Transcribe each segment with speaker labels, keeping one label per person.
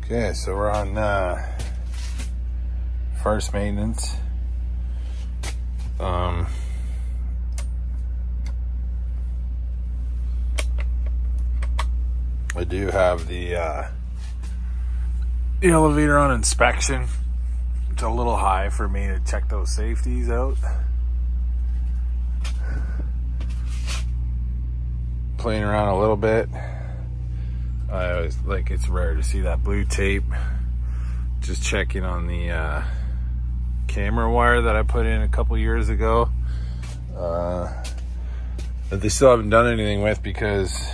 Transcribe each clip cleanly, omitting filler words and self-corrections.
Speaker 1: Okay, so we're on first maintenance. I do have the elevator on inspection. It's a little high for me to check those safeties out. Playing around a little bit. I always like, it's rare to see that blue tape. Just checking on the camera wire that I put in a couple years ago. That they still haven't done anything with, because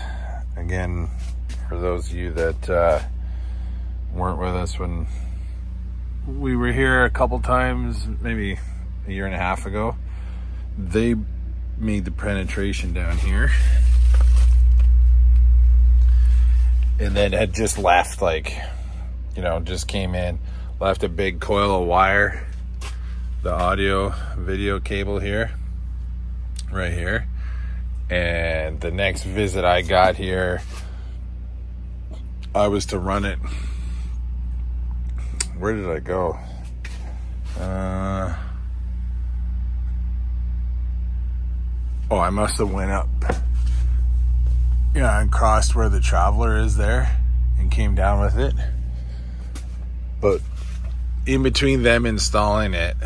Speaker 1: again, for those of you that weren't with us when we were here a couple times, maybe a year and a half ago, they made the penetration down here and then had just left, like, you know, just came in, left a big coil of wire, the audio video cable here, right here. And the next visit I got here, I was to run it. Where did I go? I must have went up, and crossed where the Traveler is there and came down with it. But in between them installing it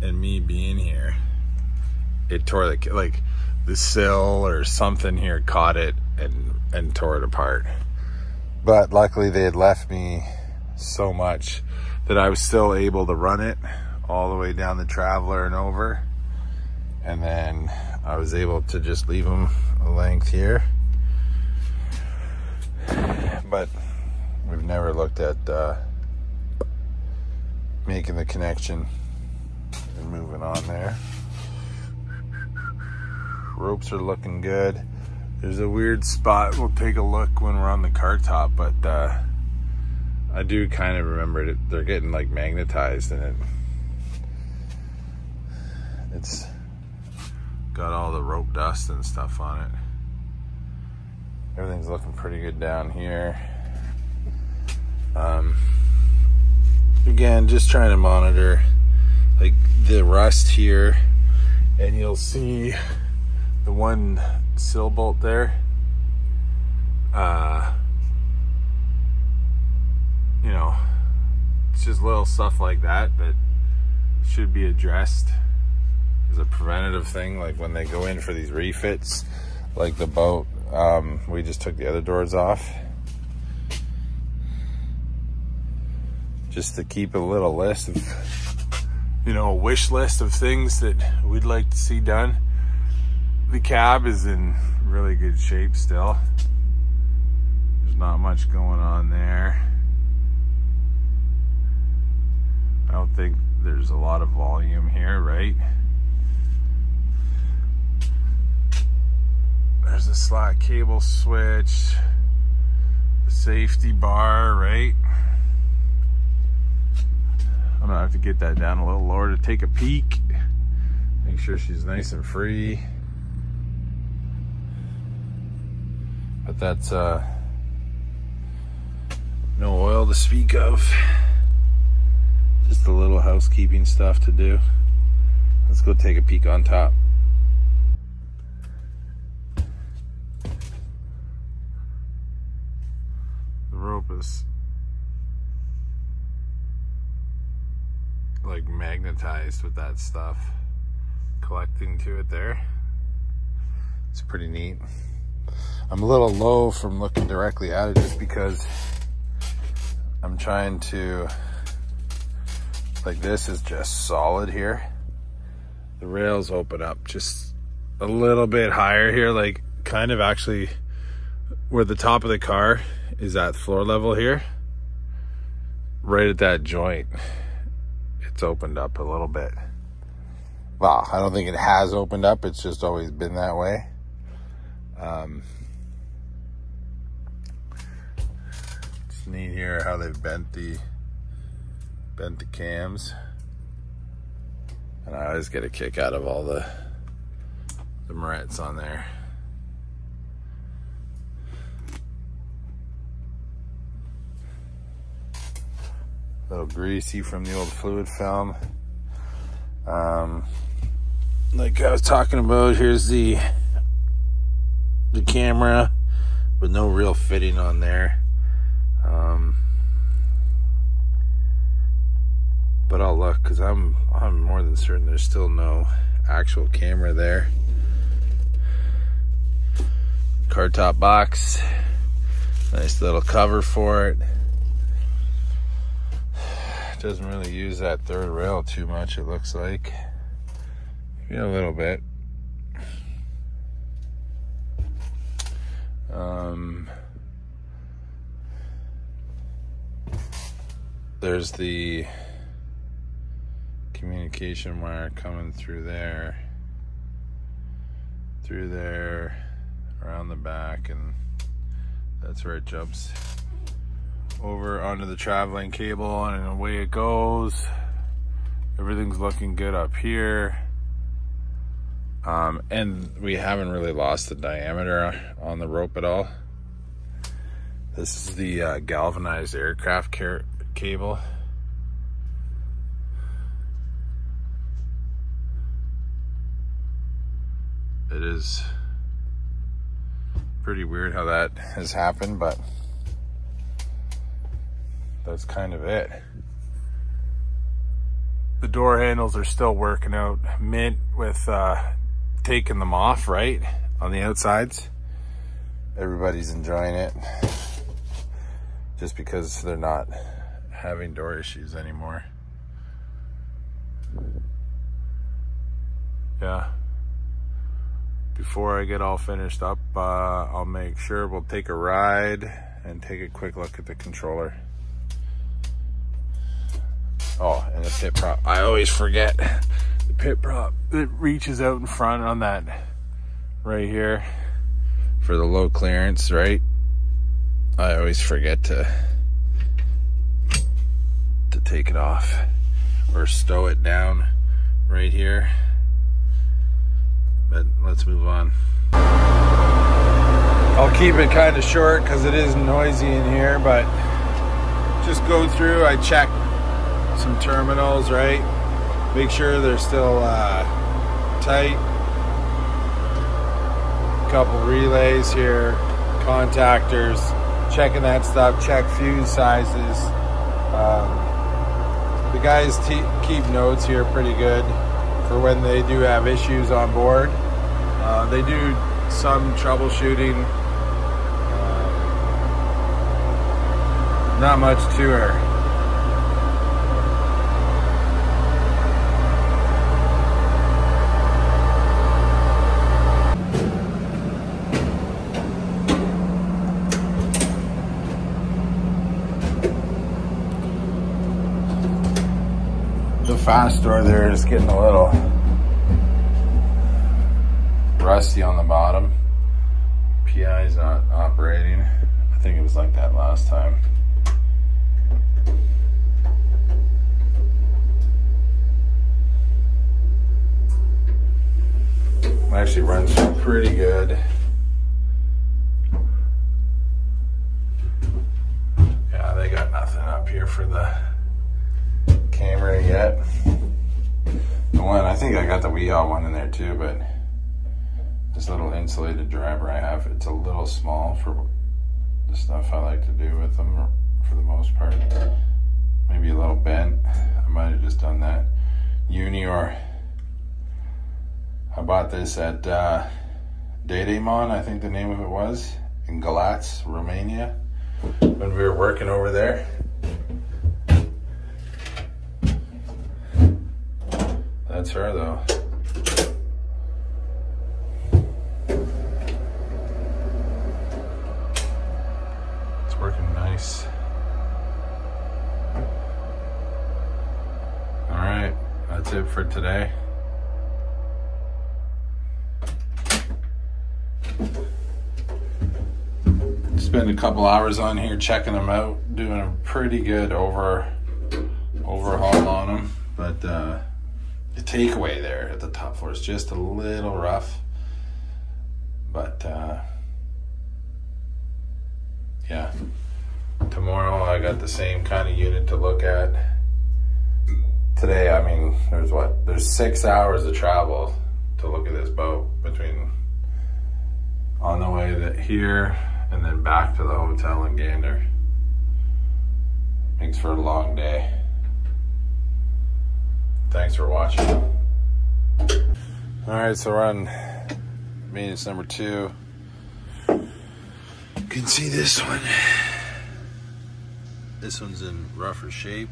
Speaker 1: and me being here, it tore the sill or something here caught it and tore it apart. But luckily they had left me so much that I was still able to run it all the way down the Traveler and over. And then I was able to just leave them a length here. But we've never looked at making the connection and moving on there. Ropes are looking good. There's a weird spot. We'll take a look when we're on the car top, but I do kind of remember it. They're getting like magnetized, and it's got all the rope dust and stuff on it. Everything's looking pretty good down here. Again, just trying to monitor like the rust here, and you'll see the one sill bolt there. You know, it's just little stuff like that that should be addressed as a preventative thing. Like when they go in for these refits, like the boat, we just took the other doors off just to keep a little list of, a wish list of things that we'd like to see done. The cab is in really good shape still. There's not much going on there. I don't think there's a lot of volume here, right? There's a slack cable switch, the safety bar, right? I'm gonna have to get that down a little lower to take a peek. Make sure she's nice and free. But that's no oil to speak of. Just a little housekeeping stuff to do. Let's go take a peek on top. The rope is like magnetized with that stuff collecting to it there. It's pretty neat. I'm a little low from looking directly at it just because I'm trying to, like, this is just solid here. The rails open up just a little bit higher here, like kind of actually where the top of the car is at floor level here. Right at that joint, it's opened up a little bit. Well, I don't think it has opened up, it's just always been that way. It's neat here how they've bent the cams, and I always get a kick out of all the Moretz on there. A little greasy from the old fluid film. Like I was talking about, here's the camera with no real fitting on there. But I'll look, because I'm more than certain there's still no actual camera there. Car top box, nice little cover for it. Doesn't really use that third rail too much, it looks like. Maybe a little bit. There's the communication wire coming through there, around the back, and that's where it jumps over onto the traveling cable, and away it goes. Everything's looking good up here. And we haven't really lost the diameter on the rope at all. This is the galvanized aircraft cable. It is pretty weird how that has happened, but that's kind of it. The door handles are still working out mint with taking them off, right, on the outsides. Everybody's enjoying it just because they're not having door issues anymore. Yeah. Before I get all finished up, I'll make sure we'll take a ride and take a quick look at the controller. Oh, and the pit prop. I always forget the pit prop. It reaches out in front on that right here for the low clearance, right? I always forget to take it off or stow it down right here. But let's move on. I'll keep it kind of short because it is noisy in here, but just go through, I check some terminals, right? Make sure they're still tight. Couple relays here, contactors, checking that stuff, check fuse sizes. The guys keep notes here pretty good for when they do have issues on board. They do some troubleshooting. Not much to her. The fast door there is getting a little rusty on the bottom. PI is not operating. I think it was like that last time. It actually runs pretty good. Yeah, they got nothing up here for the camera yet. The one, I think I got the WeHaul one in there too, but this little insulated driver I have, it's a little small for the stuff I like to do with them for the most part. Maybe a little bent. I might have just done that. Unior. I bought this at Dedemon, I think the name of it was, in Galați, Romania, when we were working over there. That's her though. It's working nice. All right, that's it for today. Spend a couple hours on here checking them out, doing a pretty good overhaul on them, but the takeaway there at the top floor is just a little rough, but yeah, tomorrow I got the same kind of unit to look at. Today, I mean, there's 6 hours of travel to look at this boat between on the way here and then back to the hotel in Gander. Makes for a long day. Thanks for watching. All right, so we're on maintenance number 2. You can see this one. This one's in rougher shape.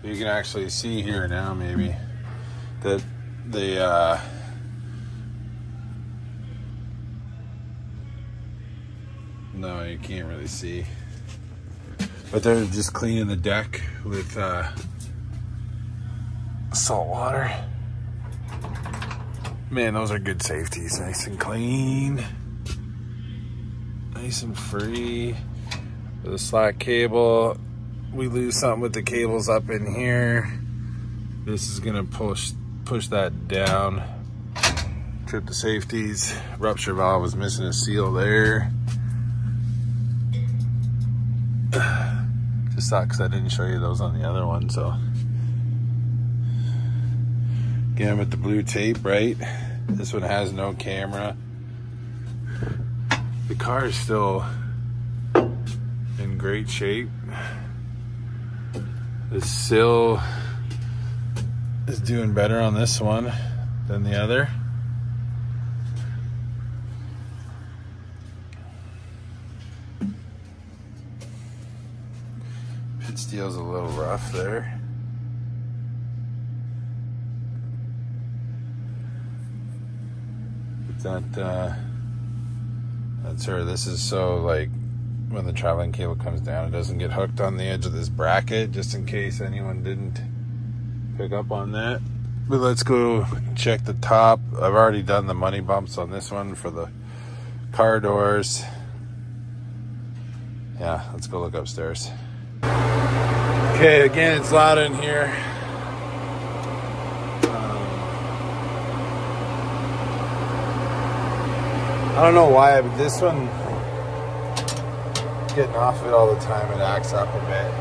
Speaker 1: You can actually see here now maybe that the no, you can't really see, but they're just cleaning the deck with salt water. Man, those are good safeties. Nice and clean, nice and free. With a slack cable, we lose something with the cables up in here. This is gonna push that down, trip the safeties. Rupture valve was missing a seal there. Just sucks I didn't show you those on the other one. So again, with the blue tape, right? This one has no camera. The car is still in great shape. The sill is doing better on this one than the other. Pit steel's a little rough there. That's her. This is so, like, when the traveling cable comes down, it doesn't get hooked on the edge of this bracket, just in case anyone didn't pick up on that. But let's go check the top. I've already done the money bumps on this one for the car doors. Yeah, let's go look upstairs. Okay, again, it's loud in here. I don't know why, but this one, getting off it all the time, it acts up a bit.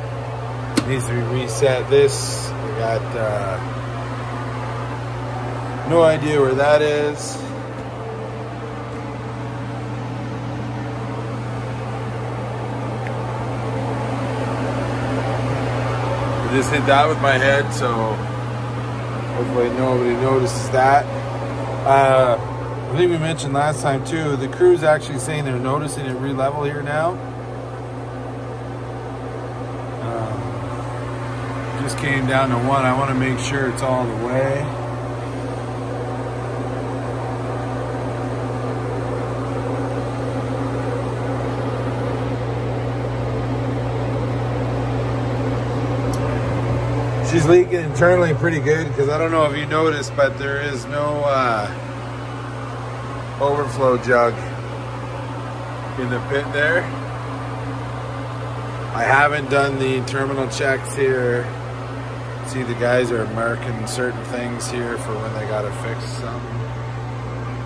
Speaker 1: It needs to be reset. This, we got no idea where that is. I just hit that with my head, so hopefully nobody notices that. I think we mentioned last time too, the crew's actually saying they're noticing it re-level here now. Just came down to 1. I want to make sure it's all the way. She's leaking internally pretty good, because I don't know if you noticed, but there is no overflow jug in the pit there. I haven't done the terminal checks here. See, the guys are marking certain things here for when they gotta fix something.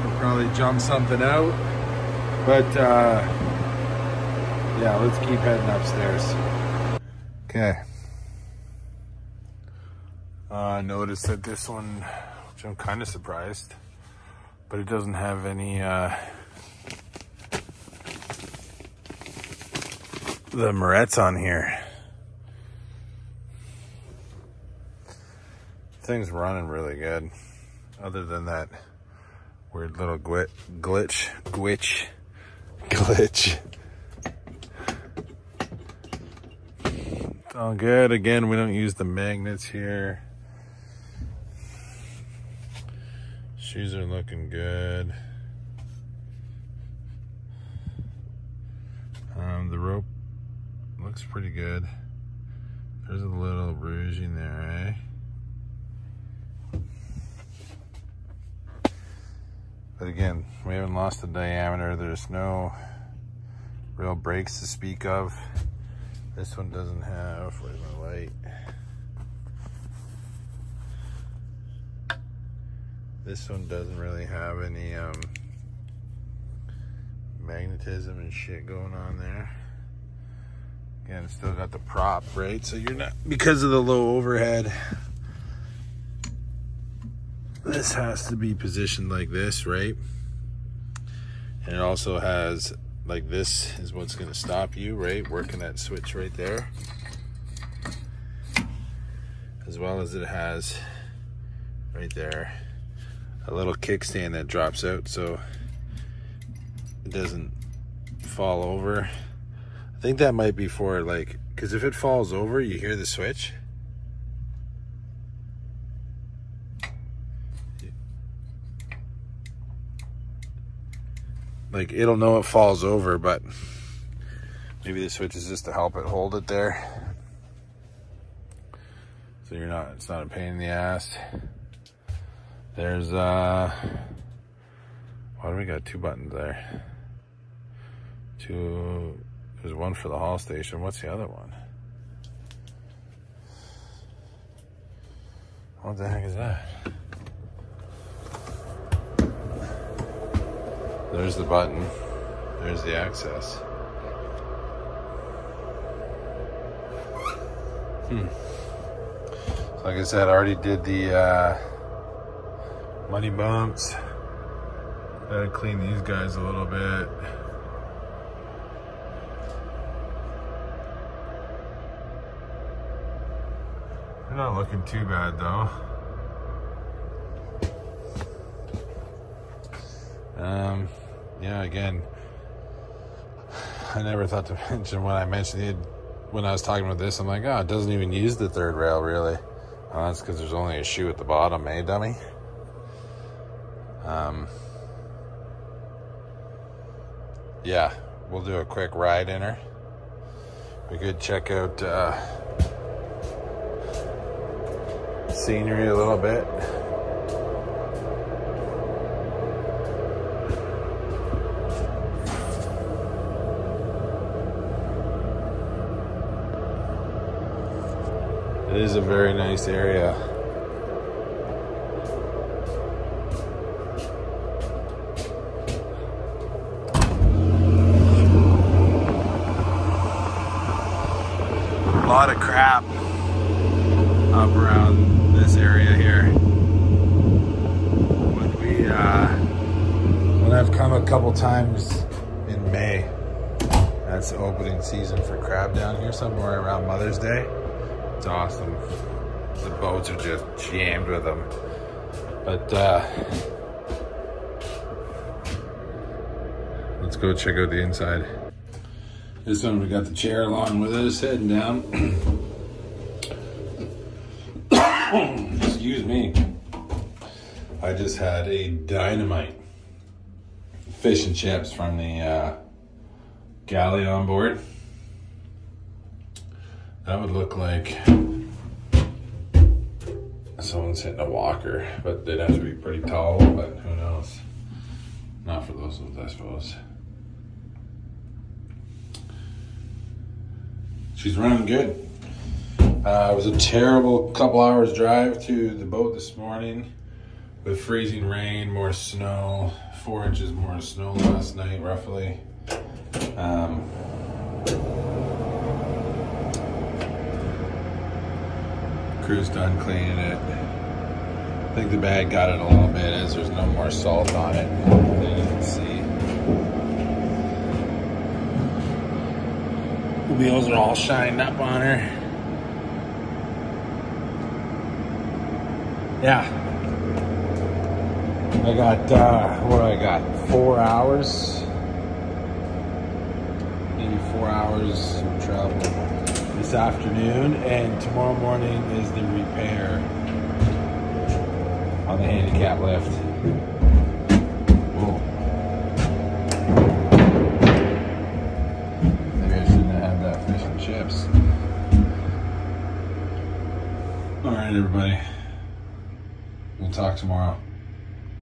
Speaker 1: They'll probably jump something out. But yeah, let's keep heading upstairs. Okay. I noticed that this one, which I'm kind of surprised, but it doesn't have any the Moretz on here. Thing's running really good, other than that weird little glitch. It's all good. Again, we don't use the magnets here. Shoes are looking good. The rope looks pretty good. There's a little rouging there, eh? But again, we haven't lost the diameter. There's no real brakes to speak of. This one doesn't have, where's my light? This one doesn't really have any magnetism and shit going on there. Again, still got the prop, right? So you're not, because of the low overhead, this has to be positioned like this, right? And it also has, like, this is what's going to stop you, right? Working that switch right there. As well as it has right there a little kickstand that drops out so it doesn't fall over. I think that might be for, like, because if it falls over, you hear the switch. Like, it'll know it falls over, but maybe the switch is just to help it hold it there. So you're not, it's not a pain in the ass. There's, why do we got 2 buttons there? 2, there's one for the haul station. What's the other one? What the heck is that? There's the button. There's the access. So like I said, I already did the money bumps. Gotta clean these guys a little bit. They're not looking too bad though. Yeah, again, I never thought to mention when I mentioned it, when I was talking about this, I'm like, oh, it doesn't even use the third rail really. Oh, that's because there's only a shoe at the bottom, eh, dummy? Yeah, we'll do a quick ride in her. We could check out scenery a little bit. It is a very nice area. A lot of crap up around this area here. When I've come a couple times in May, that's the opening season for crab down here, somewhere around Mother's Day. It's awesome. The boats are just jammed with them. But let's go check out the inside. This one, we got the chair along with us, heading down. Excuse me. I just had a dynamite fish and chips from the galley on board. That would look like someone's hitting a walker, but they'd have to be pretty tall, but who knows? Not for those ones, I suppose. She's running good. It was a terrible couple hours drive to the boat this morning with freezing rain, more snow, 4 inches more snow last night, roughly. Crew's done cleaning it. I think the bag got it a little bit as there's no more salt on it that you can see. The wheels are all shined up on her. Yeah. I got, what do I got? 4 hours? Maybe 4 hours of travel this afternoon, and tomorrow morning is the repair on the handicap lift. Whoa. Maybe I shouldn't have had that fish and chips. All right, everybody. We'll talk tomorrow.